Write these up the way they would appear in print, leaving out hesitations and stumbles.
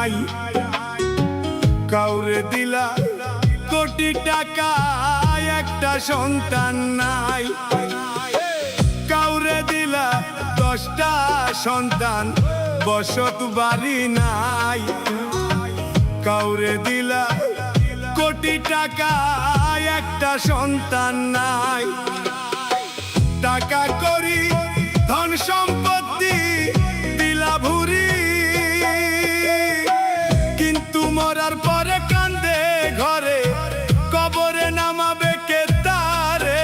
নাই। কাউরে দিলা কোটি টাকা, একটা সন্তান নাই। কাউরে দিলা 10টা সন্তান, বসত বাড়ি নাই। কাউরে দিলা কোটি টাকা, একটা সন্তান নাই। টাকা করি ধন সম্পত্তি দিলা ভুরি, কিন্তু মরার পরে কান্দে ঘরে, কবরে নামাবে কে তারে?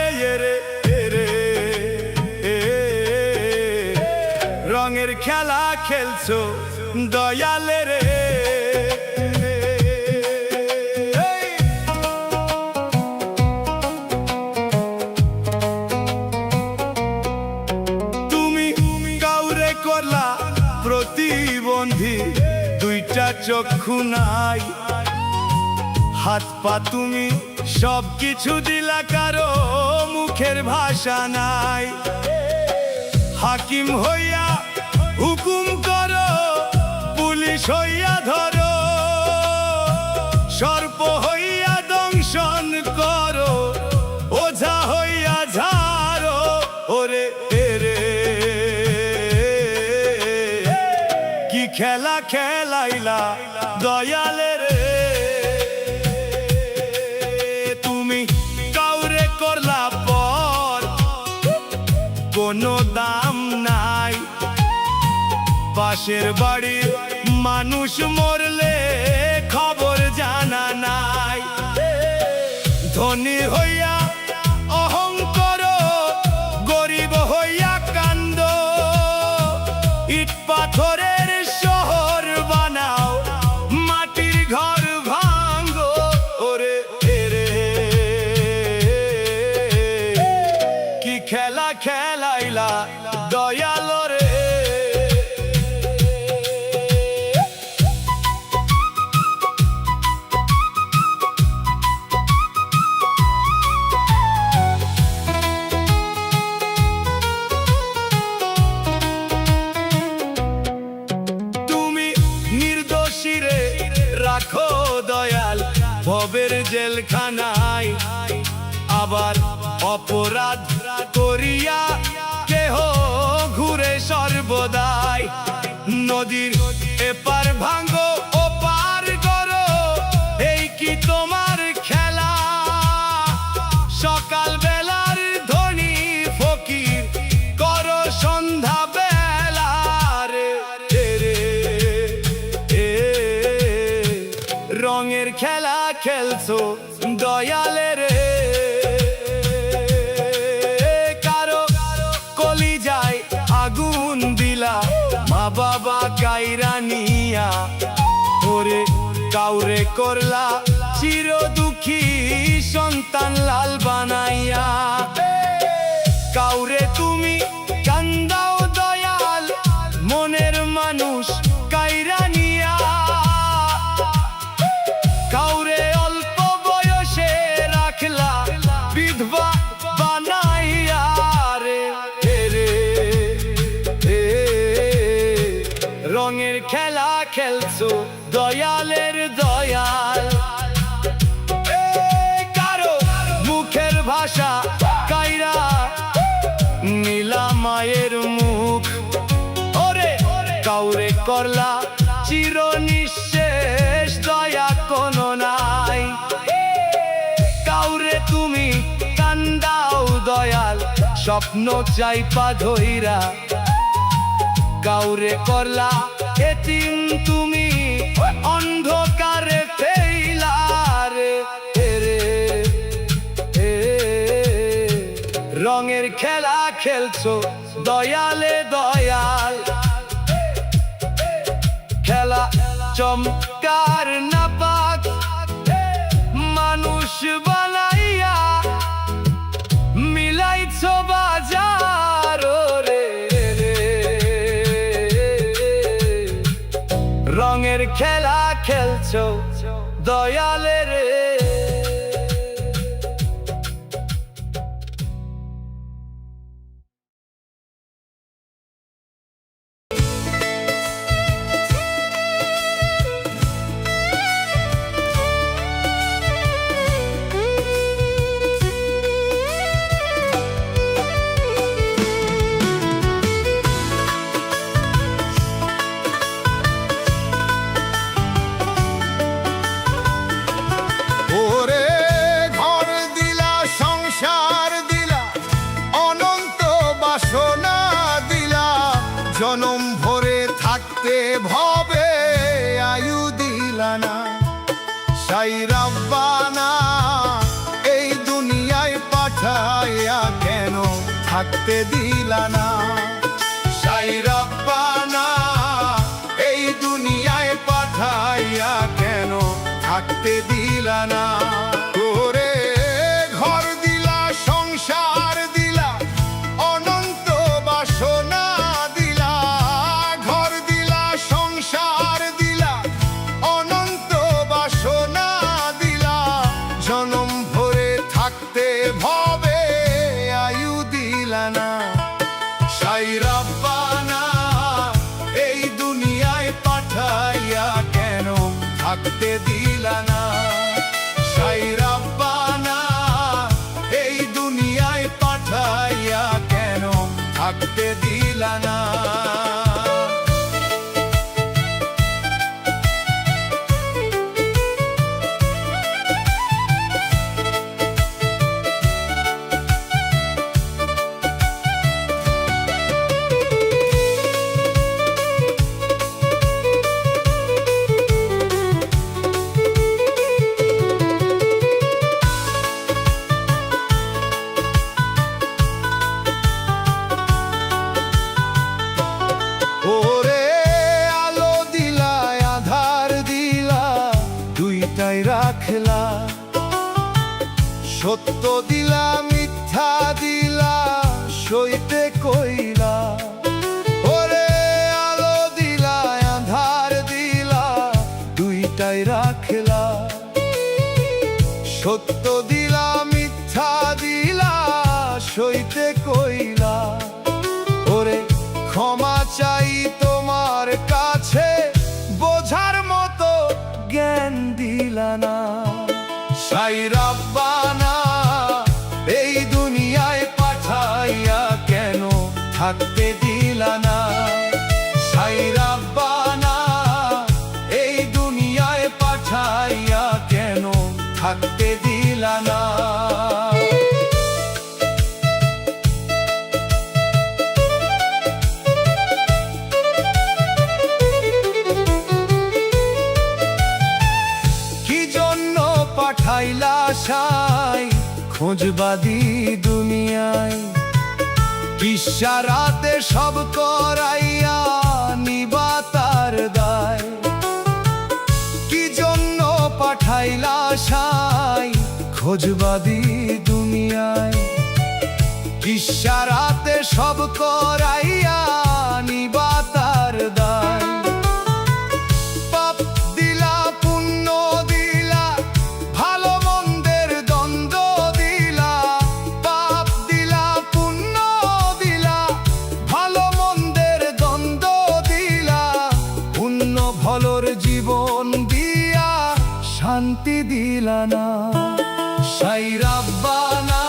রঙের খেলা খেলছো দয়ালে রে। তুমি কাউরে করলা প্রতিবন্ধী, 2টা চক্ষু নাই। হাত পা তুমি সব কিছু দিলা, কারো মুখের ভাষা নাই। হাকিম হইয়া হুকুম করো, পুলিশ হইয়া ধরো, সর্প হইয়া দংশন করো, ওঝা হইয়া ঝাড়ো। ওরে এরে কি খেলা খেলাইলা দয়ালে রে। তুমি কাউরে করলা পর, কোনো দাম নাই। পাশের বাড়ির মানুষ মরলে খবর জানা নাই। ধনী হইয়া অহংকার, গরিব হইয়া কান্দ। ইট পাথরের শহর বানাও, মাটির ঘর ভাঙ্গো। ওরে এরে কি খেলা খেলাইলা দয়াল রে। রাখো দয়াল ভবের জেলখানায়, আবার অপরাধ করিয়া কেহ ঘুরে সর্বদাই। নদীর এপার ভাঙ্গো ওপার করো, এই কি তোমার খেলা? সকাল বেলার ধনী ফকির করো সন্ধ্যা বেলা রে। রঙের খেলা খেলছো দয়ালে রে। কারো কলিজায় আগুন দিলা, মা বাবা কাইরা নিয়া। ওরে কাউরে করলা চির দুঃখী, সন্তান লাল বানাইয়া। কাউরে তুমি কান্দাও দয়াল, মনের মানুষ কাইরা নিয়া। কাউরে অল্প বয়সে রাখলা, বিধবা বানাইয়া রে। রঙের খেলা খেলছো দয়ালের দয়াল। কারো মুখের ভাষা কাইরা নীলা মায়ের মুখ। ওরে কাউরে করলা চির নিঃশেষ, দয়া কোনো নাই। কাউরে তুমি কান্দাও দয়াল, স্বপ্ন চাইপা ধইরা। কাউরে করলা এতিম তুমি, অন্ধকারে ফেইলা রে। রঙের খেলা খেলছো দয়ালে দয়াল। খেলা চমকার না পাক, মানুষ বানাইয়া মিলাইছো বাজার রে। রঙের খেলা খেলছো দয়ালে রে। রাব্বানা এই দুনিয়ায় পাঠাইয়া কেন থাকতে দিলা না সাই রাব্বানা এই দুনিয়ায় পাঠাইয়া কেন থাকতে দিলা না করে ঘর দিলা সংসার দিলা অনন্ত বাসনা দিলা ঘর দিলা সংসার দিলা অনন্ত বাসনা দিলা জনম ভরে থাকতে ভবে আয়ু দিলা না সাই রাব্বানা এই দুনিয়ায় পাঠাইয়া কেন থাকতে দিলা না সাই রাব্বানা এই দুনিয়ায় পাঠাইয়া কেন থাকতে দিলা না ওরে আলো দিলা আধার দিলা দুইটাই রাখলা সত্য দিলা মিথ্যা দিলা সইতে কইলা ওরে আলো দিলা আধার দিলা দুইটাই রাখলা সত্য দিলা মিথ্যা দিলা সইতে কইলা ওরে ক্ষমা চাই তোমার কাছে বোঝার মতো জ্ঞান দিলা না সাই রাব্বানা এই দুনিয়ায় পাঠাইয়া কেন থাকতে দিলা না সাই রাব্বানা এই দুনিয়ায় পাঠাইয়া কেন থাকতে দিলা না পাঠাইলা সাই খোঁজবাদী দুনিয়ায় ইশারাতে সব করাইয়া নিবা তার দায় কি জন্য পাঠাইলা সাই খোঁজবাদী দুনিয়ায় ইশারাতে সব করাইয়া নিবা তার দায় ভলোর জীবন দিয়া শান্তি দিলা না সাই রাব্বানা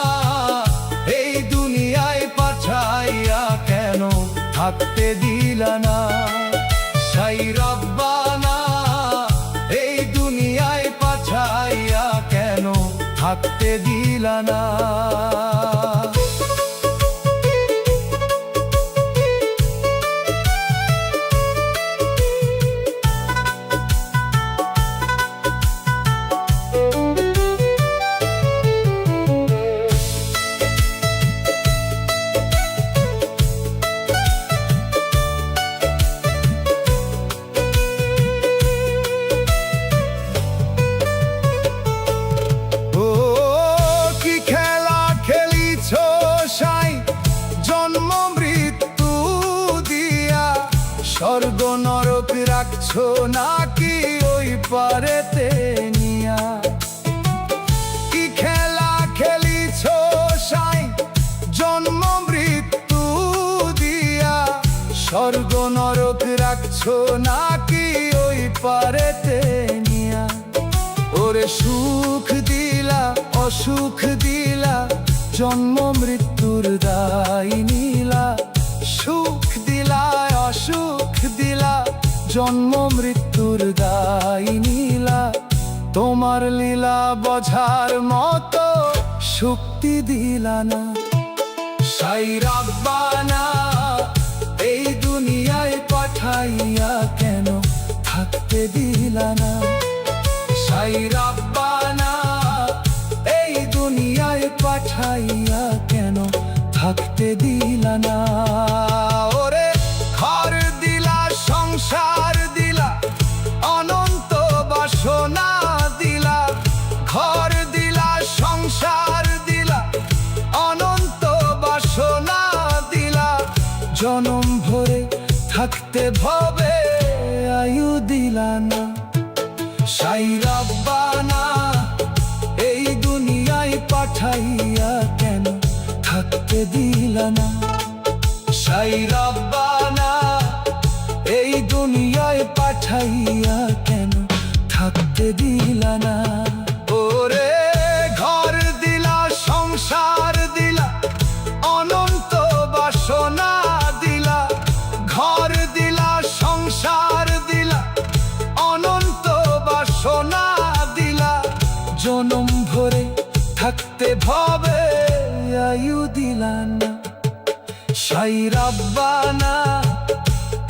এই দুনিয়ায় পাঠাইয়া কেন থাকতে দিলা না সাই রাব্বানা এই দুনিয়ায় পাঠাইয়া কেন থাকতে দিলা না স্বর্গ নরক রাখছো নাকি ওই পারেতে নিয়া কি খেলা খেলিছো সাই জন্ম মৃত্যু দিয়া স্বর্গ নরক রাখছো নাকি ওই পারেতে নিয়া ওরে সুখ দিলা অসুখ দিলা জন্ম মৃত্যুর দায় নিলা সুখ দিলা অসুখ দিলা জন্ম মৃত্যুর দায় নিলা তোমার লীলা বোঝার মতো শক্তি দিলা না সাই রাব্বানা এই দুনিয়ায় পাঠাইয়া কেন থাকতে দিলা না সাই রাব্বানা থাকতে দিলা না। ওরে ঘর দিলা, সংসার দিলা, অনন্ত বাসনা দিলা। ঘর দিলা, সংসার দিলা, অনন্ত বাসনা দিলা। জনম ভরে থাকতে ভবে আয়ু দিলা না। সাই রাব্বানা এই দুনিয়ায় পাঠাইয়া কেন থাকতে দিলা না। সাই রাব্বানা এই দুনিয়ায় পাঠাইয়া কেন থাকতে দিলা না। ওরে ঘর দিলা, সংসার দিলা, অনন্ত বাসনা দিলা। ঘর দিলা, সংসার দিলা, অনন্ত বাসনা দিলা। জনম ভরে থাকতে ভবে আয়ু দিলা না। সাই রাব্বানা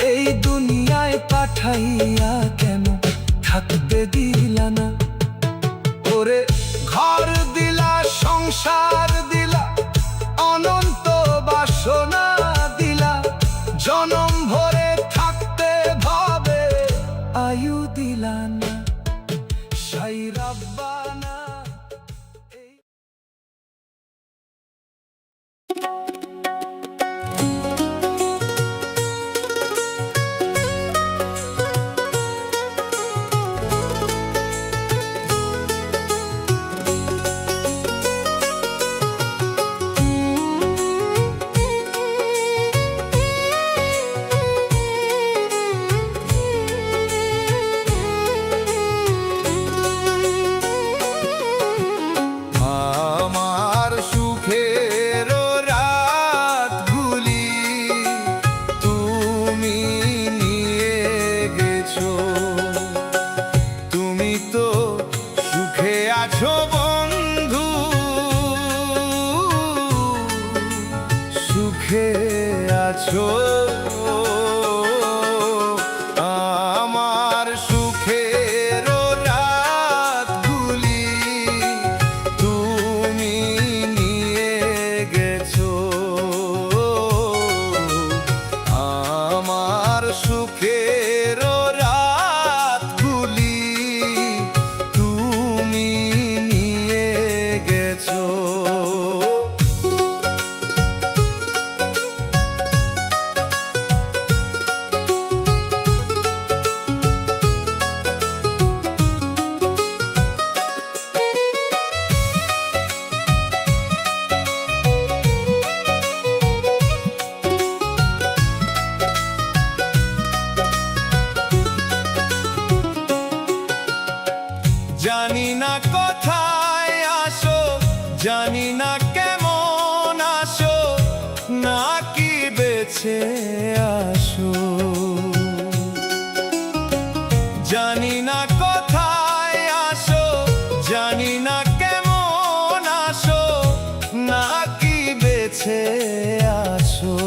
এই দুনিয়ায় পাঠাইয়া কেন থাকতে দিলা না। ওরে ঘর দিলা, সংসার দিলা, অনন্ত বাসনা দিলা। জনম ভরে থাকতে ভবে আয়ু দিলা না। সাই রাব্বানা সুখে আছো। আমার সুখের রাতগুলি তুমি নিয়ে গেছো। আমার সুখের রাতগুলি তুমি নিয়ে গেছো। জানি না কোথায় আসো, জানি না কেমন আসো, নাকি বেছে আসো। জানি না কোথায় আসো, জানি না কেমন আসো, নাকি বেছে আসো।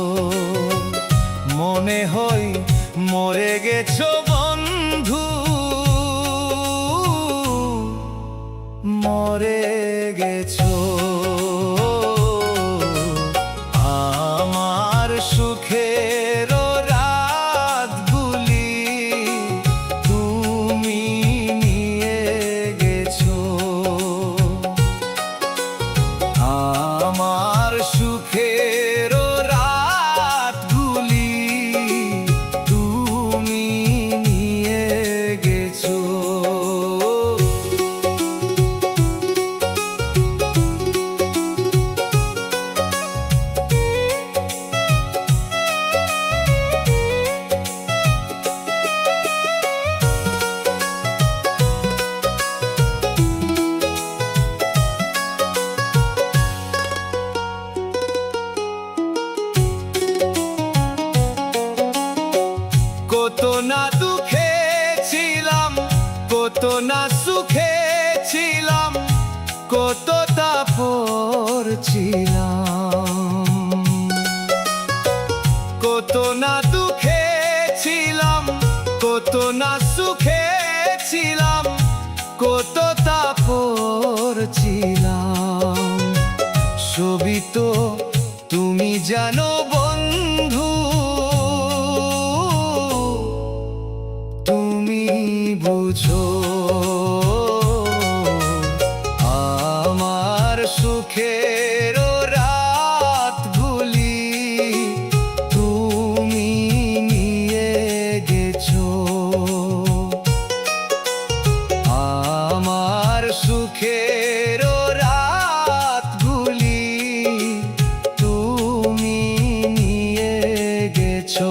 মনে হয় মরে গেছো বন্ধু, মরে গেছো। আমার সুখের রাতগুলি তুমি নিয়ে গেছো। আমার সুখের রাতগুলি তুমি নিয়ে গেছো। কত না দুঃখে ছিলাম, কত না সুখে ছিলাম, কত তাপর ছিলাম। কত না দুঃখে ছিলাম, কত না সুখে ছিলাম, কত তাপর ছিলাম। সবই তো তুমি জানো বন্ধু, তুমি বুঝো আমার সুখের রাতগুলি তুমি নিয়ে গেছো। আমার সুখের রাতগুলি তুমি নিয়ে গেছো।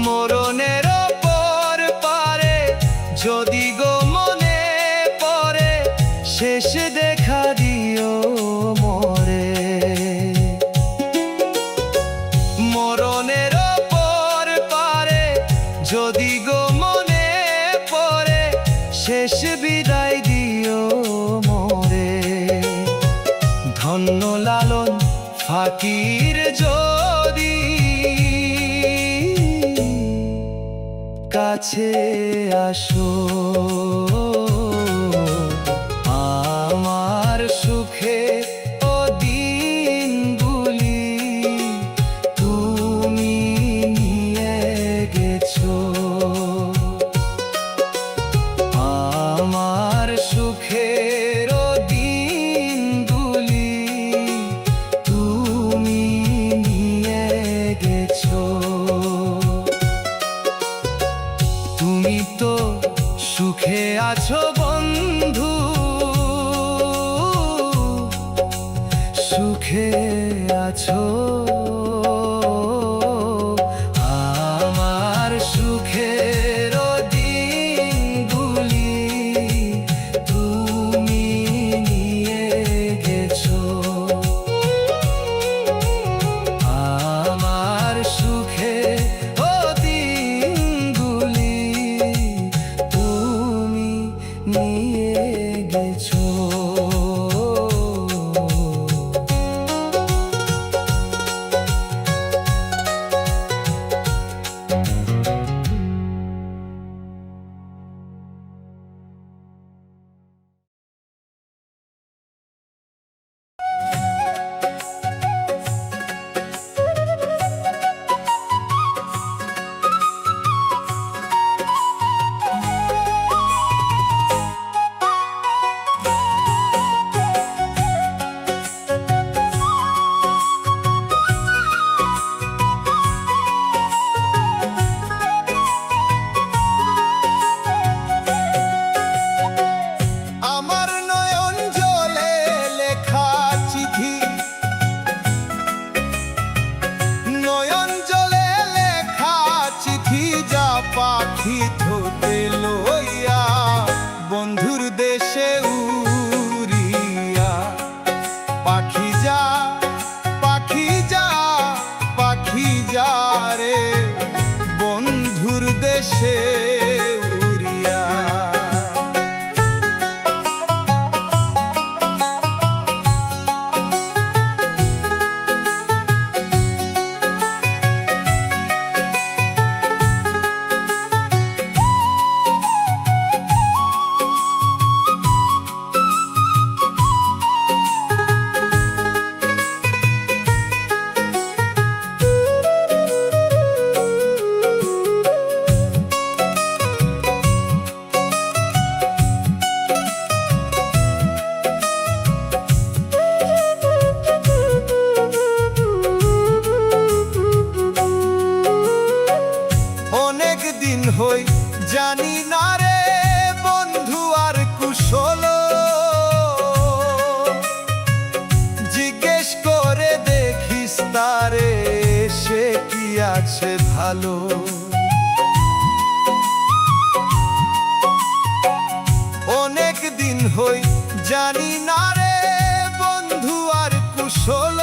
মরণের পর পারে যদি গো মনে পড়ে, শেষ দেখা দিও মরে। মরণের পর পারে যদি গো মনে পড়ে, শেষ বিদায় দিও মরে। ধন্য লালন ফাকির যদি কাছে আসো, আমার সুখে ও দিনগুলি তুমি নিয়ে গেছো। আমার সুখের দিনগুলি তুমি নিয়ে গেছো। তুমি তো সুখে আছো বন্ধু, সুখে আছো। আমার সুখের দিনগুলি তুমি নিয়ে গেছো। আমার সুখে দিনগুলি তুমি নিয়ে গেছো। আমার নয়ন জলে লেখা চিঠি, নয়ন জলে লেখা চিঠি, যা পাখি ধোতে লইয়া বন্ধুর দেশে উড়িয়া। পাখি যা, পাখি যা, পাখি যা রে বন্ধুর দেশে উড়িয়া। হই জানি না রে বন্ধু আর কুশল, জিজ্ঞেস করে দেখিস তারে সে কি আছে ভালো। অনেক দিন হই জানি না রে বন্ধু আর কুশল,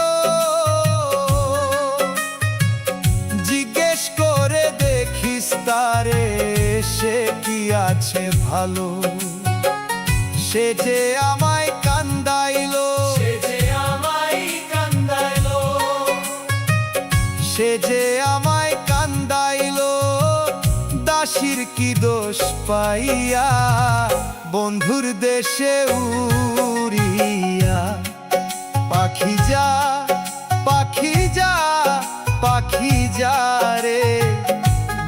জিজ্ঞেস করে দেখিস তারে সে কি আছে ভালো। সে যে আমায় কান্দাইলো, সে যে আমায় কান্দাইলো, সে যে আমায় কান্দাইলো, দাসীর কি দোষ পাইয়া বন্ধুর দেশে উড়িয়া। পাখি যা, পাখি যা, পাখি যা রে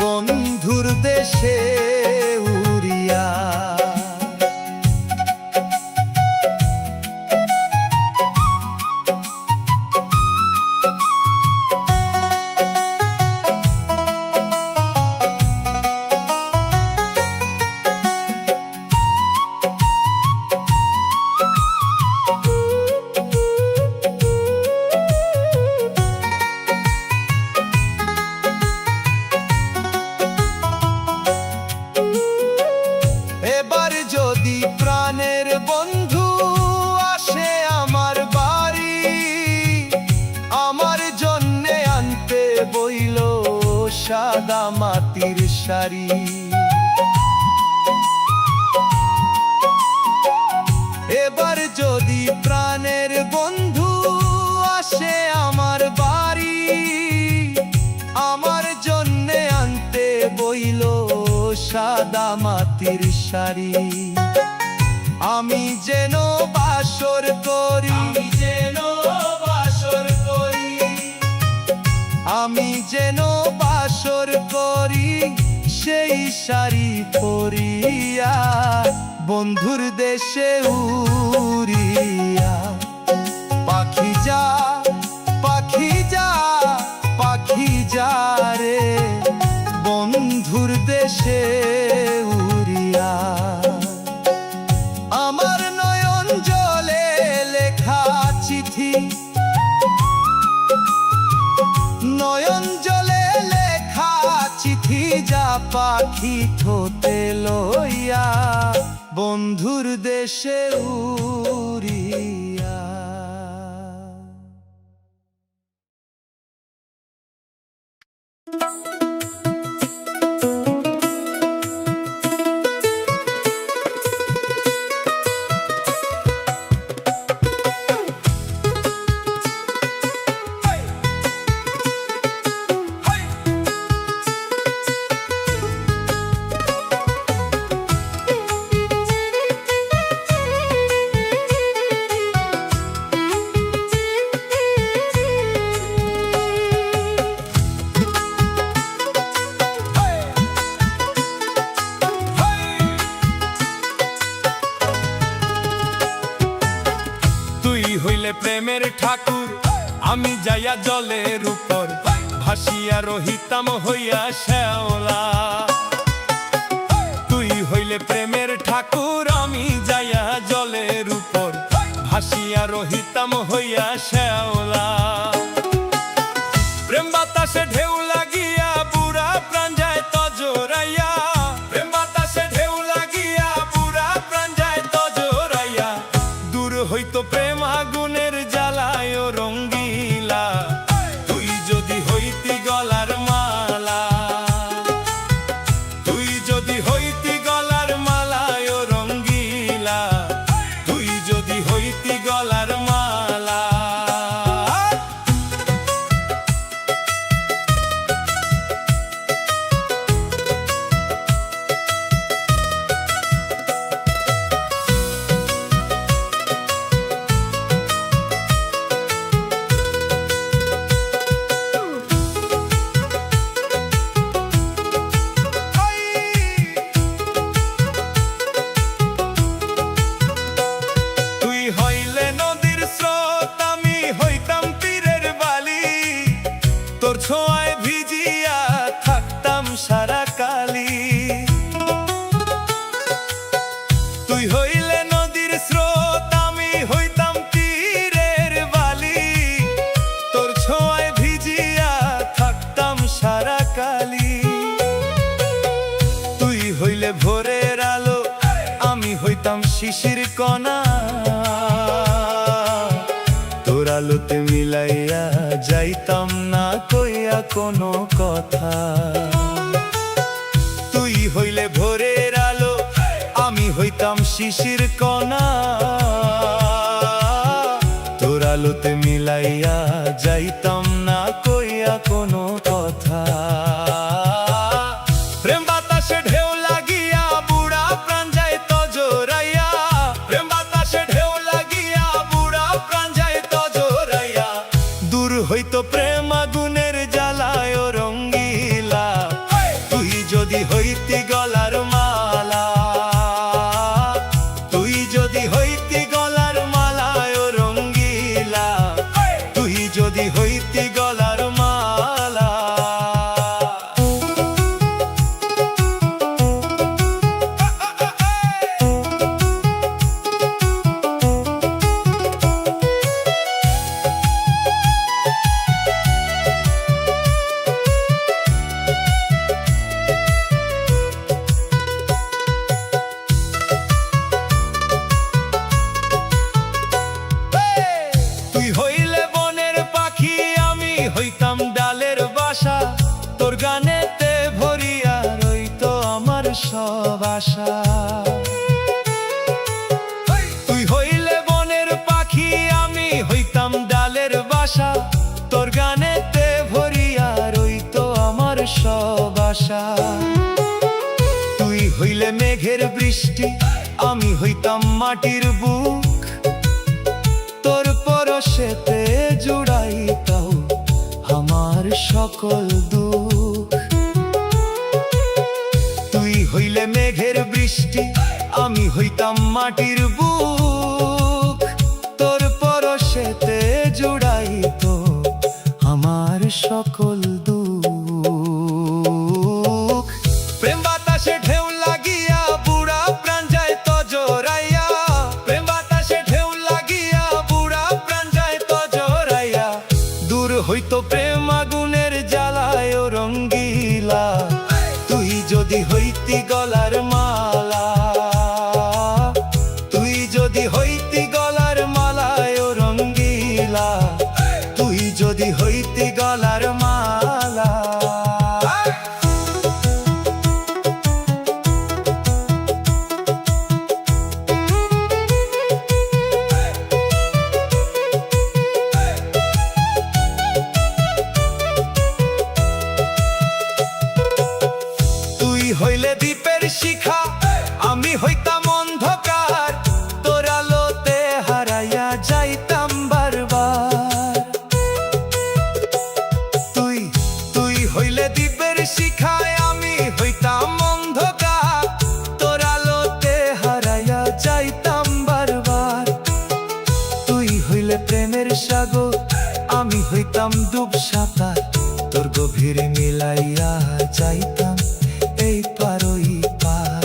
বন্ধুর দেশে উড়িয়া। এবার যদি প্রাণের বন্ধু আসে আমার বাড়ি, আমার জন্যে আনতে বইল সাদা মাটির শাড়ি। এবার যদি প্রাণের বন্ধু আসে আমার বাড়ি, আমার জন্যে আনতে বইল সাদা মাটির শাড়ি। আমি যেন বাসর করি, আমি যেন বাসর করি, আমি যেন বাসর করি সেই শাড়ি পরিয়া বন্ধুর দেশে উড়িয়া। পাখি যা, পাখি যা, পাখি যা রে বন্ধুর দেশে উড়িয়া। আমার নয়ন জলে লেখা চিঠি, নয়ন জলে লেখা চিঠি যা পাখি ঠোঁটে লইয়া বন্ধুর দেশে উড়িয়া। হইলে প্রেমের ঠাকুর, আমি যাইয়া জলের উপর ভাসিয়া রহিতাম হইয়া শ্যাওলা। তুই হইলে প্রেমের ঠাকুর, আমি যাইয়া জলের উপর ভাসিয়া রহিতাম হইয়া শ্যাওলা। প্রেম বাতাসে ঢেউ লাগিয়া বুড়া প্রাণ যায় তজরাইয়া, প্রেম বাতাসে ঢেউ লাগিয়া বুড়া প্রাণ যায় তজরাইয়া। দূর হইতো প্রেম আগুনের জ্বালায় রঙ্গিলা, তুই যদি হইতি গলার মালা, তুই যদি হইতি গলার মালায় রঙ্গিলা, তুই যদি হইতি গলার মালা। ছোঁয়ায় ভিজিয়া থাকতাম সারা কালি। তুই হইলে নদীর স্রোত, আমি হইতাম তীরের বালি। তোর ছোঁয়ায় ভিজিয়া থাকতাম সারা কালি। তুই হইলে ভোরের আলো, আমি হইতাম শিশির কণা। তোর আলোতে মিলাইয়া যাইতাম না কইয়া কোনো কথা। তুই হইলে ভোরের আলো, আমি হইতাম শিশির কণা, তোর আলোতে মিলাইয়া যাইতাম না কইয়া কোনো কথা। প্রেম বাতাসে ঢেউ লাগিয়া বুড়া প্রাণ যাইত জোরাইয়া, প্রেম বাতাসে ঢেউ লাগিয়া বুড়া প্রাণ যাইত জোরাইয়া। দূর হইতো প্রেম আগুনের জ্বালায় রঙ্গিলা, তুই যদি হইতি গলার মালা, তুই যদি হইতি গলার মালায় রঙ্গিলা, তুই যদি হইতি গলার মালা। তুই হইলে বনের পাখি, আমি হইতাম ডালের বাসা, তোর গানেতে ভরিয়া রইতো আমার সব আশা। তুই হইলে বনের পাখি, আমি হইতাম ডালের বাসা, তোর গানেতে ভরিয়া রইতো আমার সব আশা। তুই হইলে মেঘের বৃষ্টি, আমি হইতাম মাটির বুক, তোর পরশেতে জুড়াইতাও আমার সকল দুঃখ। তুই হইলে মেঘের বৃষ্টি, আমি হইতাম মাটির বুক, তোর পরশেতে জুড়াইতো আমার সকল দুঃখ। প্রেম বাতাসে ঢেউ লাগিয়া বুড়া প্রাণ যাইত জোরাইয়া, প্রেম বাতাসে ঢেউ লাগিয়া বুড়া প্রাণ যাইত জোরাইয়া। দূর হইতো প্রেম আগুনের জ্বালায় রঙ্গিলা, তুই যদি হইতি গলার মালা, তুই যদি হইতি গলার মালায় রঙ্গিলা, তুই যদি হইতি গলার মালা। তুই হইলে দ্বীপের শিখা, আমি হইতাম অন্ধকার, তোর আলোতে হারাইয়া যাইতাম বারবার। তুই তুই হইলে দ্বীপের শিখায়, আমি হইতাম অন্ধকার, তোর আলোতে হারাইয়া যাইতাম বারবার। তুই হইলে প্রেমের সাগর, আমি হইতাম ডুব সাঁতার, তোর গভীরে মিলাইয়া যাইতাম এই পার ওই পার।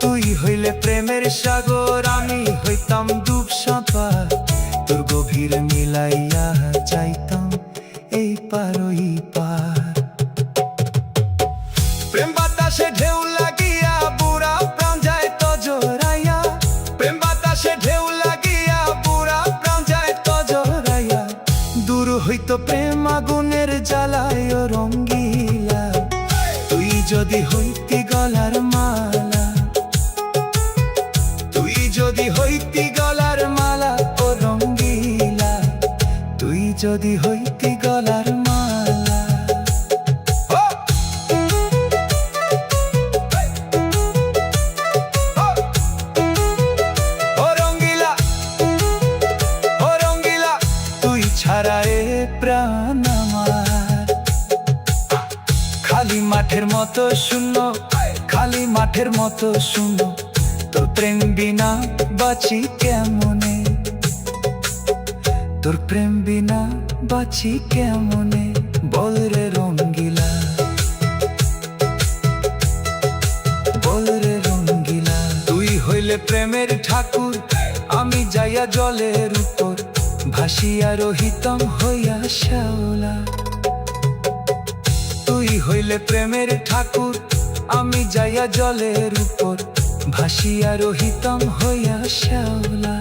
তুই হইলে প্রেমের সাগর, আমি হইতাম ডুব সাঁতার, তোর গভীরে মিলাইয়া যাইতাম এই পার ওই পার। প্রেম বাতাসে ঢেউ লাগিয়া বুড়া প্রাণ যাইত জোরাইয়া, প্রেম বাতাসে ঢেউ লাগিয়া বুড়া প্রাণ যাইত জোরাইয়া। দূর হইতো প্রেম আগুনের জ্বালায় রঙ্গিলা, তুই যদি হইতি গলার মালা, তুই যদি হইতি গলার মালা ও রঙ্গিলা, তুই যদি হইতি গলার মালা। ও রঙ্গিলা, ও রঙ্গিলা, তুই ছাড়া এ প্রাণ আমার খালি মাঠের মতো শূন্য, খালি মাঠের মতো শূন্য। তোর প্রেম বিনা বাঁচি কেমনে, তোর প্রেম বিনা বাঁচি কেমনে, বল রে রঙ্গিলা, বল রে রঙ্গিলা। তুই হইলে প্রেমের ঠাকুর, আমি যাইয়া জলের উপর, ভাসিয়া রহিতম হইয়া শ্যাওলা। তুই হইলে প্রেমের ঠাকুর, আমি যাইয়া জলের উপর, ভাসিয়া রহিতম হইয়া শ্যাওলা।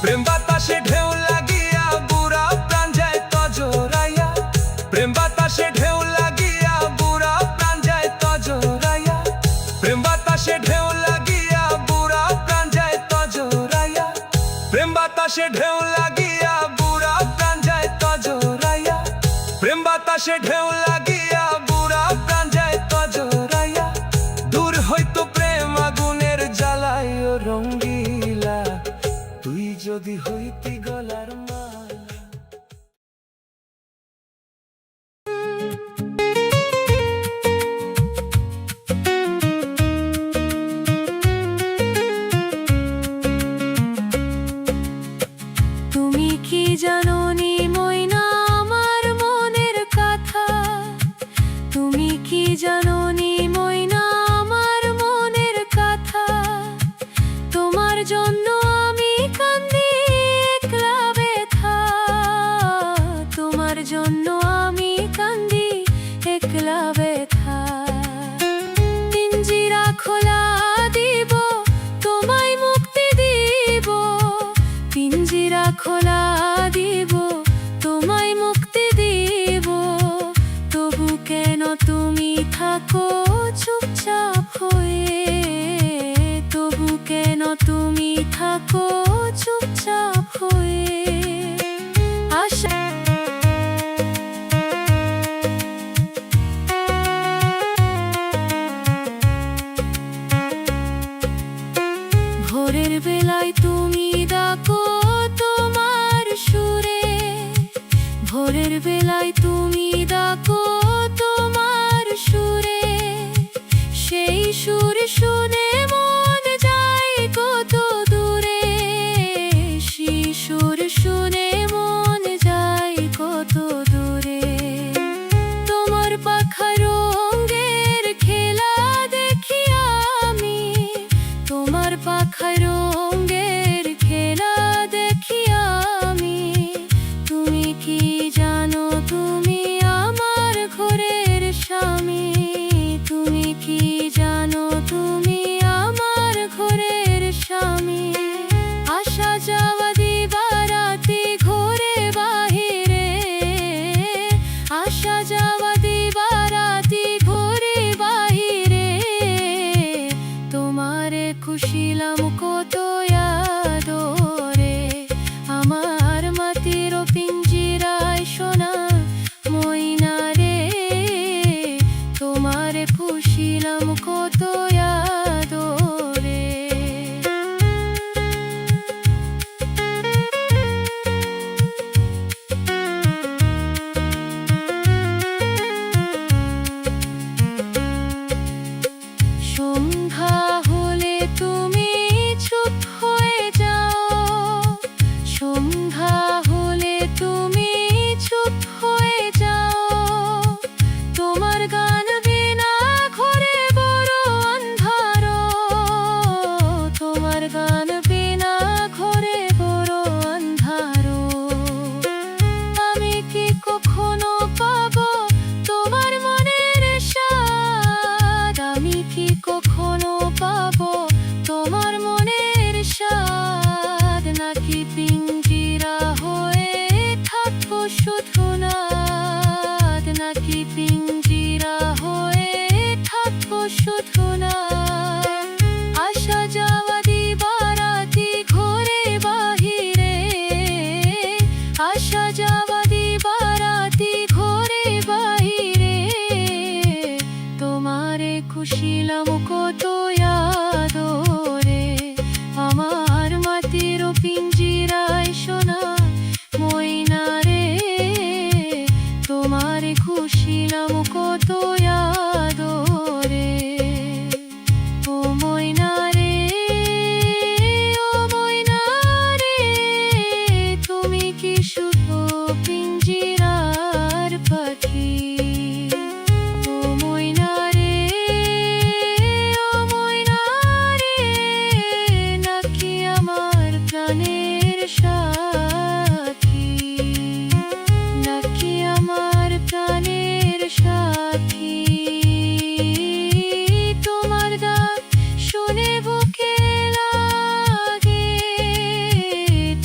প্রেম বাতাসে ঢেউ লাগিয়া বুড়া প্রাণ যাইত জোরাইয়া, প্রেম বাতাসে ঢেউ লাগিয়া বুড়া প্রাণ যাইত জোরাইয়া। বাতাসে ঢেউ লাগিয়া বুড়া প্রাণ যায় তজরাইয়া প্রেম বাতাসে ঢেউ লাগিয়া বুড়া প্রাণ যায় তজরাইয়া দূর হইতো প্রেম আগুনের জ্বালায় ও রঙ্গিলা তুই যদি হইতি গলার মালা। তুমি কি জানো নি ময়না আমার মনের কথা, তুমি কি জানো নি ময়না আমার মনের কথা, তোমার জন্য আমি কান্দি একলা ব্যথা, তোমার জন্য আমি কান্দি একলা ব্যথা। পিঞ্জিরা খোলা দিব তোমায় মুক্তি দিব, পিঞ্জিরা খোলা দিব তোমায় মুক্তি দিব, তবু কেন তুমি থাকো চুপচাপ হয়ে, তবু কেন তুমি থাকো চুপচাপ হয়ে। আশা ভোরের বেলায় তুমি ডাকো তোমার সুরে, ভোরের বেলায় তুমি ডাকো তোমার সুরে, সেই সুর শুনে মন যায় কত দূরে, সেই সুর শুনে মন যায় কত দূরে। তোমার পাখা রঙের খেলা দেখি আমি, তোমার পাখা রঙের খেলা দেখি আমি, তুমি কি জানো তুমি আমার ঘরের স্বামী, তুমি কি জানো তুমি আমার ঘরের স্বামী। আসা যাওয়া দিবারাতি ঘরে বাহিরে, আসা যাওয়া দিবারাতি ঘরে বাহিরে, তোমারে খুশিলাম কত আদরে, আমার মাটির পিঞ্জিরায় সোনা ময়না রে, তোমারে খুশিলাম কত আদরে। সন্ধ্যা হলে তুমি চুপ হয়ে যাও, সন্ধ্যা হলে তুমি চুপ হয়ে যাও, তোমার গান বিনা ঘরে বড় অন্ধার, তোমার গান বিনা ঘরে বড় অন্ধার। আমি কি কখনো পাবো তোমার মনের স্বাদ, আমি কি কখনো পাবো তোমার মনের স্বাদ, নাকি পিঞ্জিরা হয়ে থাকবো শুধু নাদ, নাকি পিঞ্জিরা হয়ে থাকবো শুধু নাদ। আসা যাওয়া দিবারাতি ঘরে বাহিরে, আসা যাওয়া দিবারাতি ঘরে বাহিরে, তোমারে খুশিলাম কত আদরে, আমার মাটির পিঞ্জিরায় সোনা ময়না রে, তোমারে খুশিলাম কত আদরে। ও ময়না রে, ও ময়না রে, তুমি কি শুধু পিঞ্জিরার পাখি, ও ময়না রে, ও ময়না রে, নাকি আমার প্রাণের সাথী, নাকি আমার প্রাণের সাথী। তোমার ডাক শুনে বুকে লাগে,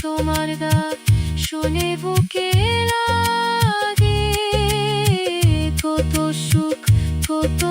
তোমার ডাক শুনে বুকে লাগে, কত সুখ কত